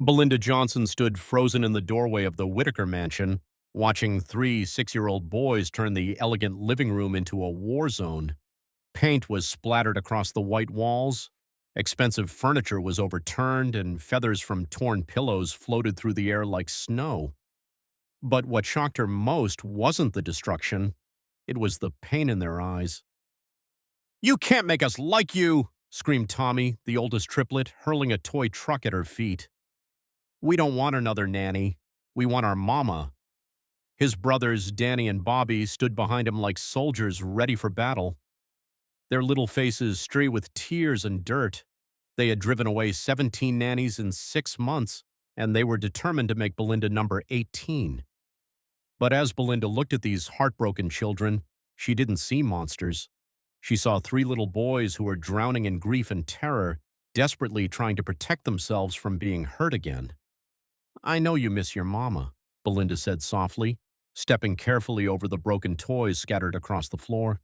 Belinda Johnson stood frozen in the doorway of the Whitaker mansion, watching three 6-year-old boys turn the elegant living room into a war zone. Paint was splattered across the white walls, expensive furniture was overturned, and feathers from torn pillows floated through the air like snow. But what shocked her most wasn't the destruction, it was the pain in their eyes. "You can't make us like you!" screamed Tommy, the oldest triplet, hurling a toy truck at her feet. "We don't want another nanny. We want our mama." His brothers, Danny and Bobby, stood behind him like soldiers ready for battle. Their little faces streaked with tears and dirt. They had driven away 17 nannies in 6 months, and they were determined to make Belinda number 18. But as Belinda looked at these heartbroken children, she didn't see monsters. She saw three little boys who were drowning in grief and terror, desperately trying to protect themselves from being hurt again. "I know you miss your mama," Belinda said softly, stepping carefully over the broken toys scattered across the floor.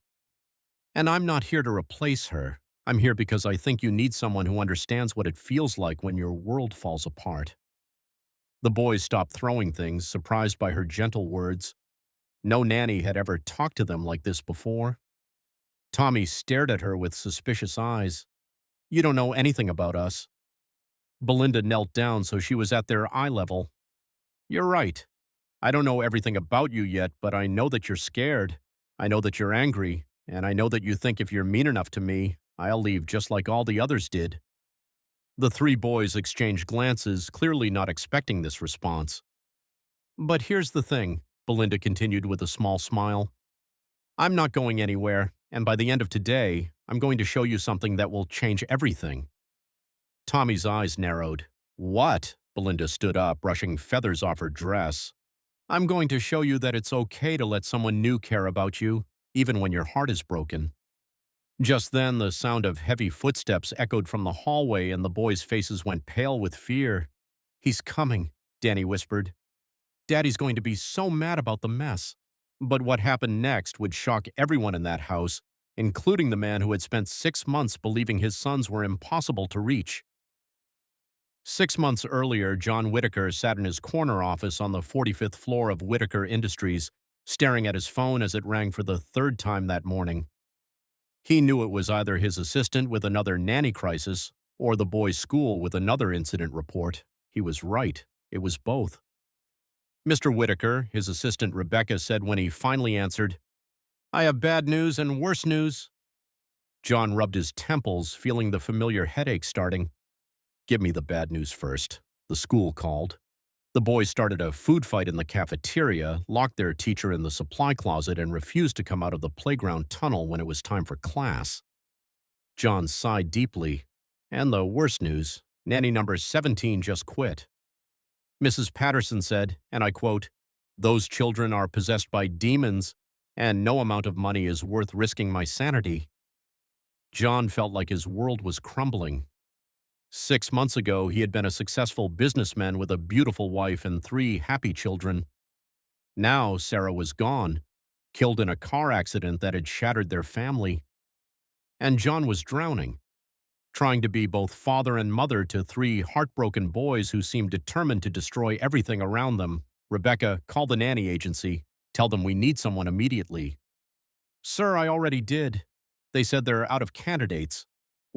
"And I'm not here to replace her. I'm here because I think you need someone who understands what it feels like when your world falls apart." The boys stopped throwing things, surprised by her gentle words. No nanny had ever talked to them like this before. Tommy stared at her with suspicious eyes. "You don't know anything about us." Belinda knelt down so she was at their eye level. "You're right. I don't know everything about you yet, but I know that you're scared. I know that you're angry, and I know that you think if you're mean enough to me, I'll leave just like all the others did." The three boys exchanged glances, clearly not expecting this response. "But here's the thing," Belinda continued with a small smile. "I'm not going anywhere, and by the end of today, I'm going to show you something that will change everything." Tommy's eyes narrowed. "What?" Belinda stood up, brushing feathers off her dress. "I'm going to show you that it's okay to let someone new care about you, even when your heart is broken." Just then, the sound of heavy footsteps echoed from the hallway and the boys' faces went pale with fear. "He's coming," Danny whispered. "Daddy's going to be so mad about the mess." But what happened next would shock everyone in that house, including the man who had spent 6 months believing his sons were impossible to reach. 6 months earlier, John Whitaker sat in his corner office on the 45th floor of Whitaker Industries, staring at his phone as it rang for the third time that morning. He knew it was either his assistant with another nanny crisis or the boys' school with another incident report. He was right. It was both. "Mr. Whitaker," his assistant Rebecca said when he finally answered, "I have bad news and worse news." John rubbed his temples, feeling the familiar headache starting. "Give me the bad news first," the school called. The boys started a food fight in the cafeteria, locked their teacher in the supply closet, and refused to come out of the playground tunnel when it was time for class. John sighed deeply. "And the worst news, nanny number 17 just quit." Mrs. Patterson said, and I quote, "Those children are possessed by demons, and no amount of money is worth risking my sanity." John felt like his world was crumbling. 6 months ago, he had been a successful businessman with a beautiful wife and three happy children. Now, Sarah was gone, killed in a car accident that had shattered their family. And John was drowning, trying to be both father and mother to three heartbroken boys who seemed determined to destroy everything around them. "Rebecca, call the nanny agency. Tell them we need someone immediately." "Sir, I already did. They said they're out of candidates.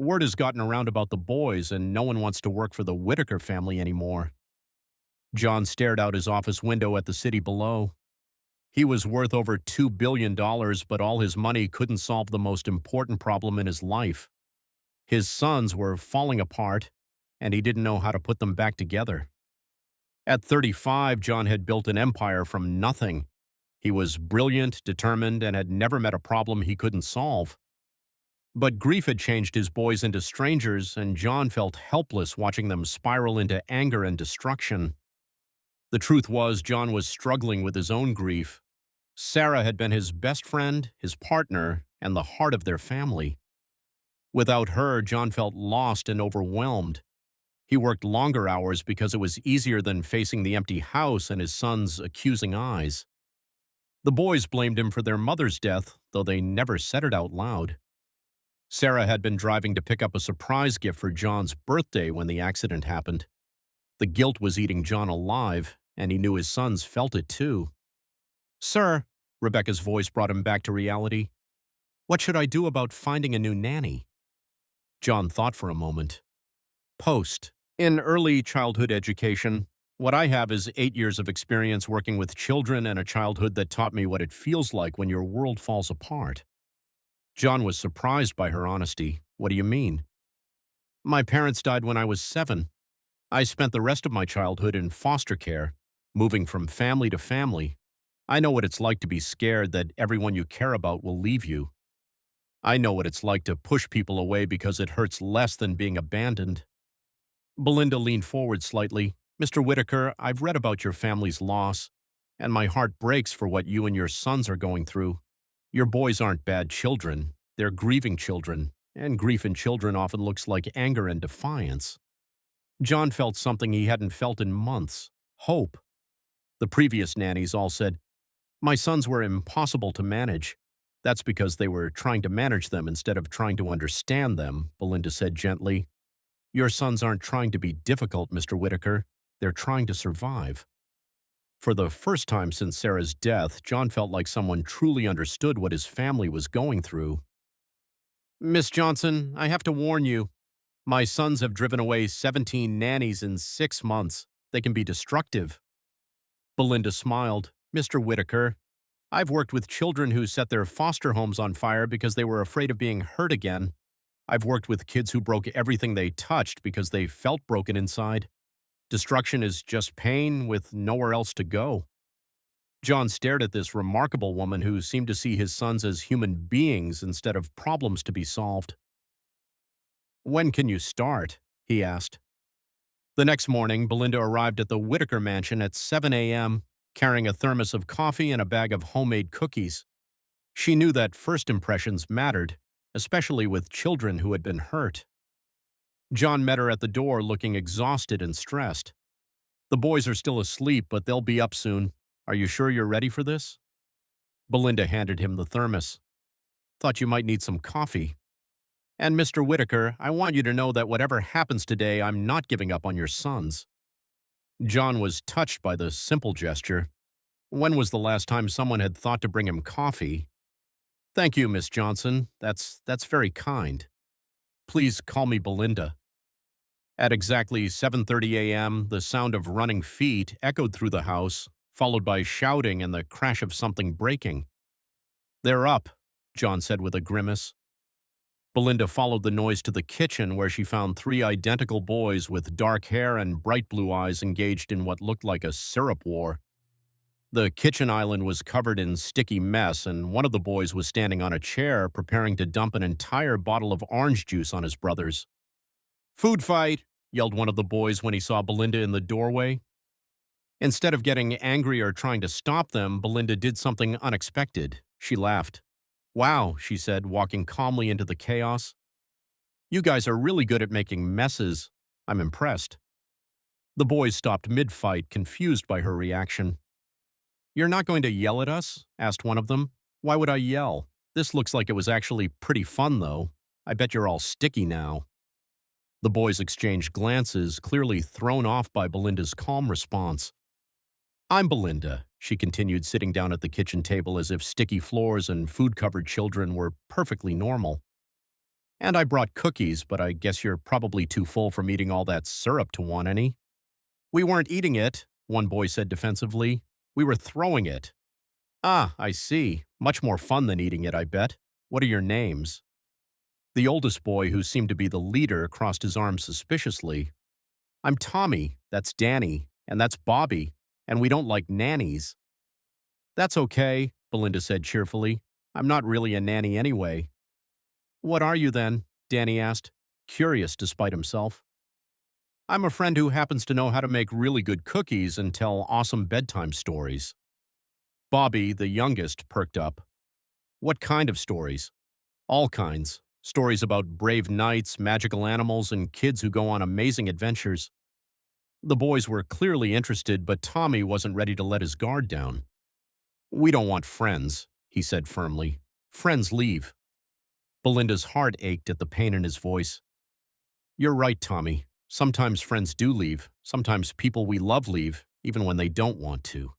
Word has gotten around about the boys, and no one wants to work for the Whitaker family anymore." John stared out his office window at the city below. He was worth over $2 billion, but all his money couldn't solve the most important problem in his life. His sons were falling apart, and he didn't know how to put them back together. At 35, John had built an empire from nothing. He was brilliant, determined, and had never met a problem he couldn't solve. But grief had changed his boys into strangers, and John felt helpless watching them spiral into anger and destruction. The truth was, John was struggling with his own grief. Sarah had been his best friend, his partner, and the heart of their family. Without her, John felt lost and overwhelmed. He worked longer hours because it was easier than facing the empty house and his son's accusing eyes. The boys blamed him for their mother's death, though they never said it out loud. Sarah had been driving to pick up a surprise gift for John's birthday when the accident happened. The guilt was eating John alive, and he knew his sons felt it too. "Sir," Rebecca's voice brought him back to reality, "what should I do about finding a new nanny?" John thought for a moment. Post. In early childhood education, what I have is 8 years of experience working with children and a childhood that taught me what it feels like when your world falls apart. John was surprised by her honesty. "What do you mean?" "My parents died when I was 7. I spent the rest of my childhood in foster care, moving from family to family. I know what it's like to be scared that everyone you care about will leave you. I know what it's like to push people away because it hurts less than being abandoned." Belinda leaned forward slightly. "Mr. Whitaker, I've read about your family's loss, and my heart breaks for what you and your sons are going through. Your boys aren't bad children. They're grieving children, and grief in children often looks like anger and defiance." John felt something he hadn't felt in months: hope. The previous nannies all said, "My sons were impossible to manage." "That's because they were trying to manage them instead of trying to understand them," Belinda said gently. "Your sons aren't trying to be difficult, Mr. Whitaker. They're trying to survive." For the first time since Sarah's death, John felt like someone truly understood what his family was going through. "Miss Johnson, I have to warn you. My sons have driven away 17 nannies in 6 months. They can be destructive." Belinda smiled. "Mr. Whitaker, I've worked with children who set their foster homes on fire because they were afraid of being hurt again. I've worked with kids who broke everything they touched because they felt broken inside. Destruction is just pain with nowhere else to go." John stared at this remarkable woman who seemed to see his sons as human beings instead of problems to be solved. "When can you start?" he asked. The next morning, Belinda arrived at the Whitaker mansion at 7 a.m., carrying a thermos of coffee and a bag of homemade cookies. She knew that first impressions mattered, especially with children who had been hurt. John met her at the door looking exhausted and stressed. "The boys are still asleep, but they'll be up soon. Are you sure you're ready for this?" Belinda handed him the thermos. "Thought you might need some coffee. And Mr. Whitaker, I want you to know that whatever happens today, I'm not giving up on your sons." John was touched by the simple gesture. When was the last time someone had thought to bring him coffee? "Thank you, Miss Johnson. That's very kind. Please call me Belinda." At exactly 7:30 a.m., the sound of running feet echoed through the house, followed by shouting and the crash of something breaking. "They're up," John said with a grimace. Belinda followed the noise to the kitchen, where she found 3 identical boys with dark hair and bright blue eyes engaged in what looked like a syrup war. The kitchen island was covered in sticky mess, and one of the boys was standing on a chair preparing to dump an entire bottle of orange juice on his brothers. "Food fight!" yelled one of the boys when he saw Belinda in the doorway. Instead of getting angry or trying to stop them, Belinda did something unexpected. She laughed. "Wow," she said, walking calmly into the chaos. "You guys are really good at making messes. I'm impressed." The boys stopped mid-fight, confused by her reaction. "You're not going to yell at us?" asked one of them. "Why would I yell? This looks like it was actually pretty fun, though. I bet you're all sticky now." The boys exchanged glances, clearly thrown off by Belinda's calm response. "I'm Belinda," she continued, sitting down at the kitchen table as if sticky floors and food-covered children were perfectly normal. "And I brought cookies, but I guess you're probably too full from eating all that syrup to want any." "We weren't eating it," one boy said defensively. "We were throwing it." "Ah, I see. Much more fun than eating it, I bet. What are your names?" The oldest boy, who seemed to be the leader, crossed his arms suspiciously. "I'm Tommy, that's Danny, and that's Bobby, and we don't like nannies." "That's okay," Belinda said cheerfully. "I'm not really a nanny anyway." "What are you then?" Danny asked, curious despite himself. "I'm a friend who happens to know how to make really good cookies and tell awesome bedtime stories." Bobby, the youngest, perked up. "What kind of stories?" "All kinds. Stories about brave knights, magical animals, and kids who go on amazing adventures." The boys were clearly interested, but Tommy wasn't ready to let his guard down. "We don't want friends," he said firmly. "Friends leave." Belinda's heart ached at the pain in his voice. "You're right, Tommy. Sometimes friends do leave. Sometimes people we love leave, even when they don't want to.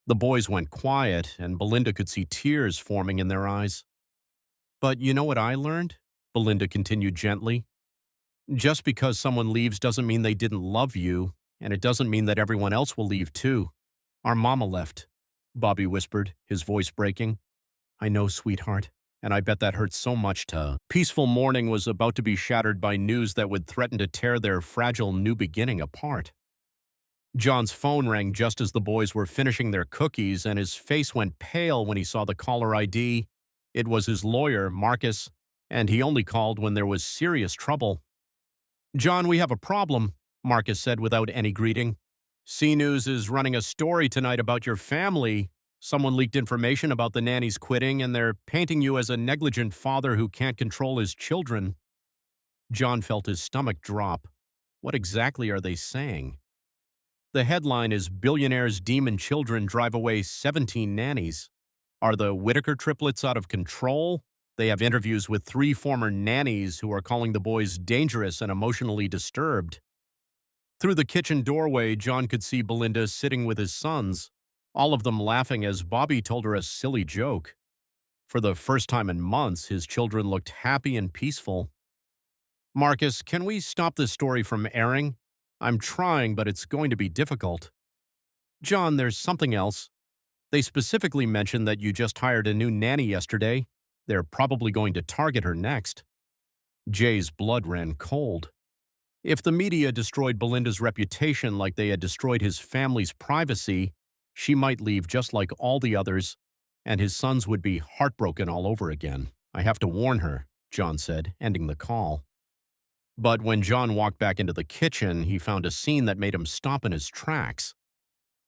The boys went quiet, and Belinda could see tears forming in their eyes. But you know what I learned? Belinda continued gently. Just because someone leaves doesn't mean they didn't love you, and it doesn't mean that everyone else will leave too. Our mama left, Bobby whispered, his voice breaking. I know, sweetheart, and I bet that hurts so much to. Peaceful morning was about to be shattered by news that would threaten to tear their fragile new beginning apart. John's phone rang just as the boys were finishing their cookies, and his face went pale when he saw the caller ID. It was his lawyer, Marcus, and he only called when there was serious trouble. John, we have a problem, Marcus said without any greeting. CNews is running a story tonight about your family. Someone leaked information about the nannies quitting, and they're painting you as a negligent father who can't control his children. John felt his stomach drop. What exactly are they saying? The headline is Billionaire'S demon children drive away 17 nannies. Are the Whitaker triplets out of control? They have interviews with 3 former nannies who are calling the boys dangerous and emotionally disturbed. Through the kitchen doorway, John could see Belinda sitting with his sons, all of them laughing as Bobby told her a silly joke. For the first time in months, his children looked happy and peaceful. Marcus, can we stop this story from airing? I'm trying, but it's going to be difficult. John, there's something else. They specifically mentioned that you just hired a new nanny yesterday. They're probably going to target her next. Jay's blood ran cold. If the media destroyed Belinda's reputation like they had destroyed his family's privacy, she might leave just like all the others, and his sons would be heartbroken all over again. I have to warn her, John said, ending the call. But when John walked back into the kitchen, he found a scene that made him stop in his tracks.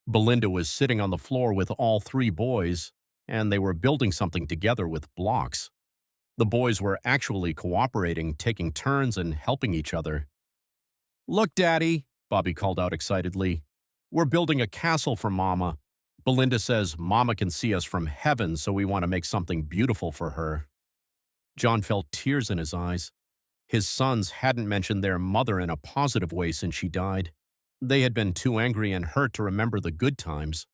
Belinda was sitting on the floor with all 3 boys, and they were building something together with blocks. The boys were actually cooperating, taking turns and helping each other. Look, Daddy, Bobby called out excitedly. We're building a castle for Mama. Belinda says Mama can see us from heaven, so we want to make something beautiful for her. John felt tears in his eyes. His sons hadn't mentioned their mother in a positive way since she died. They had been too angry and hurt to remember the good times.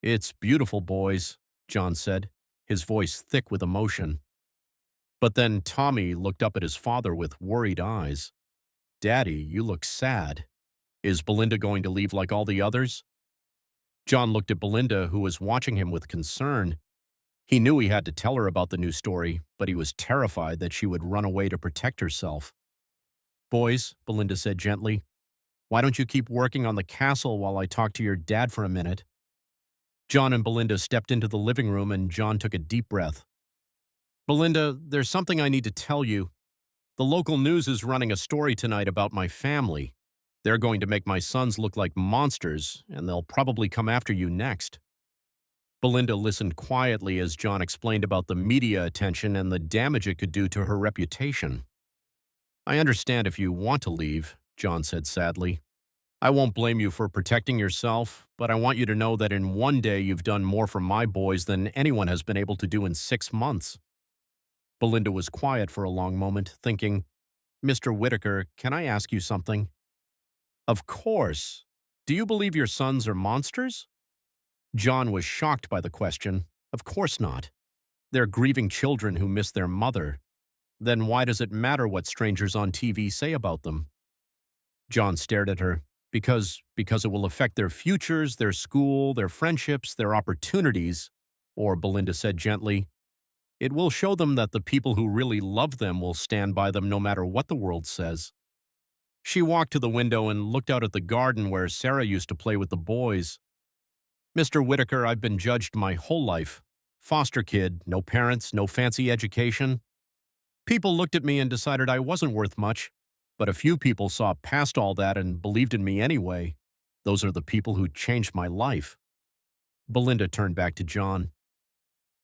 It's beautiful, boys, John said, his voice thick with emotion. But then Tommy looked up at his father with worried eyes. Daddy, you look sad. Is Belinda going to leave like all the others? John looked at Belinda, who was watching him with concern. He knew he had to tell her about the new story, but he was terrified that she would run away to protect herself. Boys, Belinda said gently, why don't you keep working on the castle while I talk to your dad for a minute? John and Belinda stepped into the living room, and John took a deep breath. Belinda, there's something I need to tell you. The local news is running a story tonight about my family. They're going to make my sons look like monsters, and they'll probably come after you next. Belinda listened quietly as John explained about the media attention and the damage it could do to her reputation. I understand if you want to leave, John said sadly. I won't blame you for protecting yourself, but I want you to know that in one day you've done more for my boys than anyone has been able to do in 6 months. Belinda was quiet for a long moment, thinking, Mr. Whitaker, can I ask you something? Of course. Do you believe your sons are monsters? John was shocked by the question. Of course not. They're grieving children who miss their mother. Then why does it matter what strangers on TV say about them? John stared at her. Because it will affect their futures, their school, their friendships, their opportunities, or Belinda said gently, it will show them that the people who really love them will stand by them no matter what the world says. She walked to the window and looked out at the garden where Sarah used to play with the boys. Mr. Whitaker, I've been judged my whole life. Foster kid, no parents, no fancy education. People looked at me and decided I wasn't worth much, but a few people saw past all that and believed in me anyway. Those are the people who changed my life. Belinda turned back to John.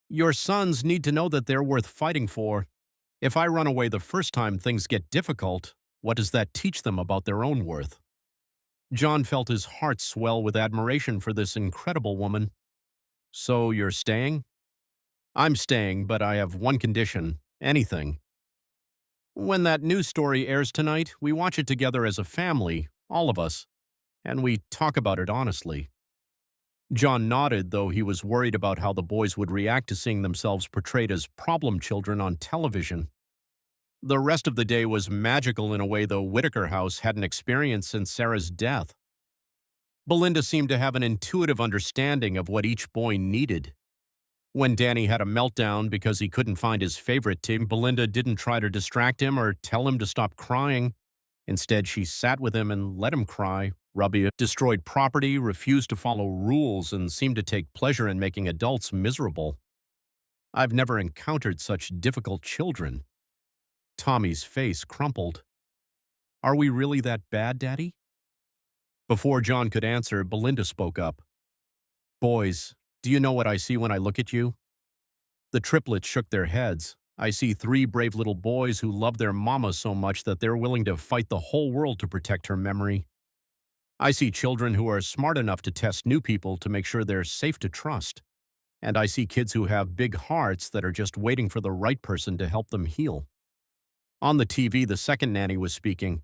Your sons need to know that they're worth fighting for. If I run away the first time things get difficult, what does that teach them about their own worth? John felt his heart swell with admiration for this incredible woman. So you're staying? I'm staying, but I have one condition. Anything. When that news story airs tonight, we watch it together as a family, all of us, and we talk about it honestly. John nodded, though he was worried about how the boys would react to seeing themselves portrayed as problem children on television. The rest of the day was magical in a way the Whitaker house hadn't experienced since Sarah's death. Belinda seemed to have an intuitive understanding of what each boy needed. When Danny had a meltdown because he couldn't find his favorite team, Belinda didn't try to distract him or tell him to stop crying. Instead, she sat with him and let him cry. Robbie destroyed property, refused to follow rules, and seemed to take pleasure in making adults miserable. I've never encountered such difficult children. Tommy's face crumpled. Are we really that bad, Daddy? Before John could answer, Belinda spoke up. Boys, do you know what I see when I look at you? The triplets shook their heads. I see three brave little boys who love their mama so much that they're willing to fight the whole world to protect her memory. I see children who are smart enough to test new people to make sure they're safe to trust. And I see kids who have big hearts that are just waiting for the right person to help them heal. On the TV, the second nanny was speaking.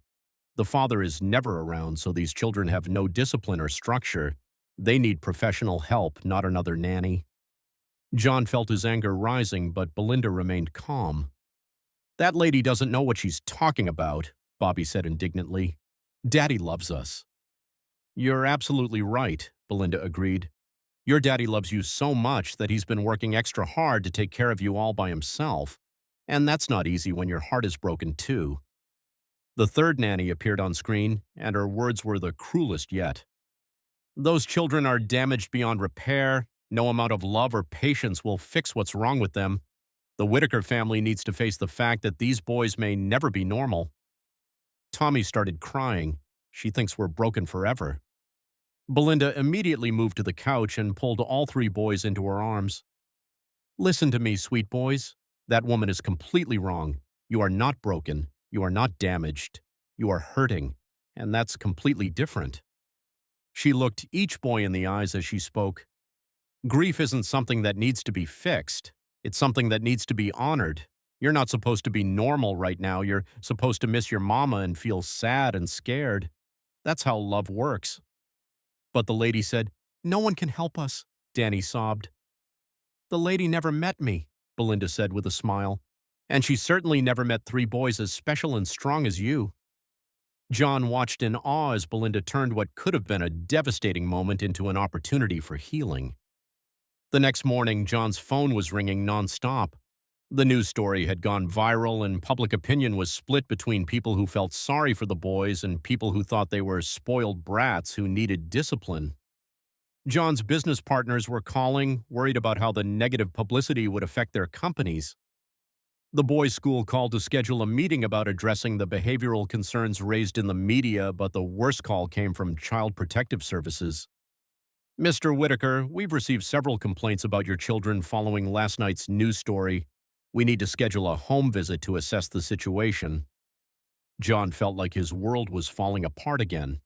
The father is never around, so these children have no discipline or structure. They need professional help, not another nanny. John felt his anger rising, but Belinda remained calm. That lady doesn't know what she's talking about, Bobby said indignantly. Daddy loves us. You're absolutely right, Belinda agreed. Your daddy loves you so much that he's been working extra hard to take care of you all by himself. And that's not easy when your heart is broken too. The third nanny appeared on screen, and her words were the cruelest yet. Those children are damaged beyond repair. No amount of love or patience will fix what's wrong with them. The Whitaker family needs to face the fact that these boys may never be normal. Tommy started crying. She thinks we're broken forever. Belinda immediately moved to the couch and pulled all three boys into her arms. Listen to me, sweet boys. That woman is completely wrong. You are not broken. You are not damaged. You are hurting. And that's completely different. She looked each boy in the eyes as she spoke. Grief isn't something that needs to be fixed. It's something that needs to be honored. You're not supposed to be normal right now. You're supposed to miss your mama and feel sad and scared. That's how love works. But the lady said, No one can help us, Danny sobbed. The lady never met me, Belinda said with a smile. And she certainly never met three boys as special and strong as you. John watched in awe as Belinda turned what could have been a devastating moment into an opportunity for healing. The next morning, John's phone was ringing nonstop. The news story had gone viral, and public opinion was split between people who felt sorry for the boys and people who thought they were spoiled brats who needed discipline. John's business partners were calling, worried about how the negative publicity would affect their companies. The boys' school called to schedule a meeting about addressing the behavioral concerns raised in the media, but the worst call came from Child Protective Services. Mr. Whitaker, we've received several complaints about your children following last night's news story. We need to schedule a home visit to assess the situation. John felt like his world was falling apart again.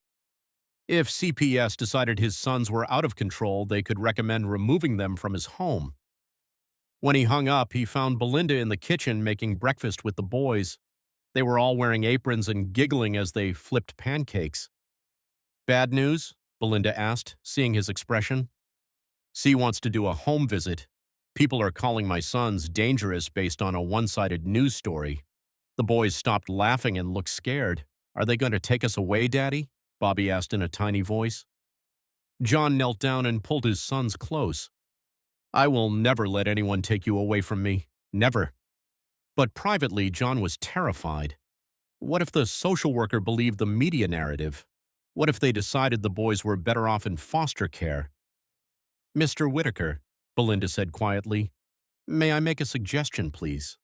If CPS decided his sons were out of control, they could recommend removing them from his home. When he hung up, he found Belinda in the kitchen making breakfast with the boys. They were all wearing aprons and giggling as they flipped pancakes. Bad news? Belinda asked, seeing his expression. C wants to do a home visit. People are calling my sons dangerous based on a one-sided news story. The boys stopped laughing and looked scared. Are they going to take us away, Daddy? Bobby asked in a tiny voice. John knelt down and pulled his sons close. I will never let anyone take you away from me. Never. But privately, John was terrified. What if the social worker believed the media narrative? What if they decided the boys were better off in foster care? Mr. Whitaker, Belinda said quietly, may I make a suggestion, please?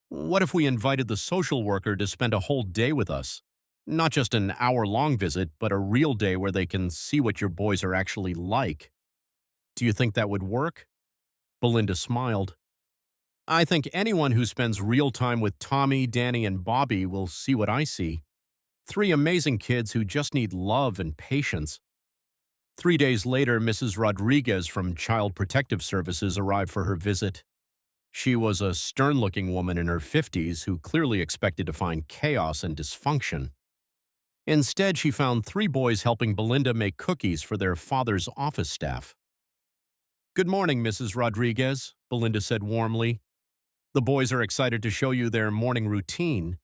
What if we invited the social worker to spend a whole day with us? Not just an hour-long visit, but a real day where they can see what your boys are actually like. Do you think that would work? Belinda smiled. I think anyone who spends real time with Tommy, Danny, and Bobby will see what I see. Three amazing kids who just need love and patience. 3 days later, Mrs. Rodriguez from Child Protective Services arrived for her visit. She was a stern-looking woman in her 50s who clearly expected to find chaos and dysfunction. Instead, she found three boys helping Belinda make cookies for their father's office staff. "Good morning, Mrs. Rodriguez," Belinda said warmly. "The boys are excited to show you their morning routine."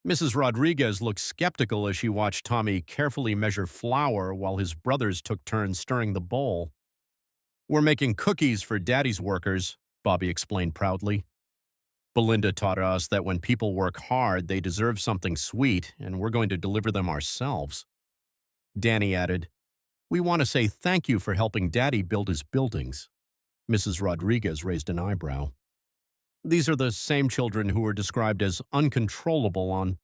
Mrs. Rodriguez looked skeptical as she watched Tommy carefully measure flour while his brothers took turns stirring the bowl. "We're making cookies for Daddy's workers," Bobby explained proudly. "Belinda taught us that when people work hard, they deserve something sweet, and we're going to deliver them ourselves." Danny added, "We want to say thank you for helping Daddy build his buildings." Mrs. Rodriguez raised an eyebrow. "These are the same children who were described as uncontrollable on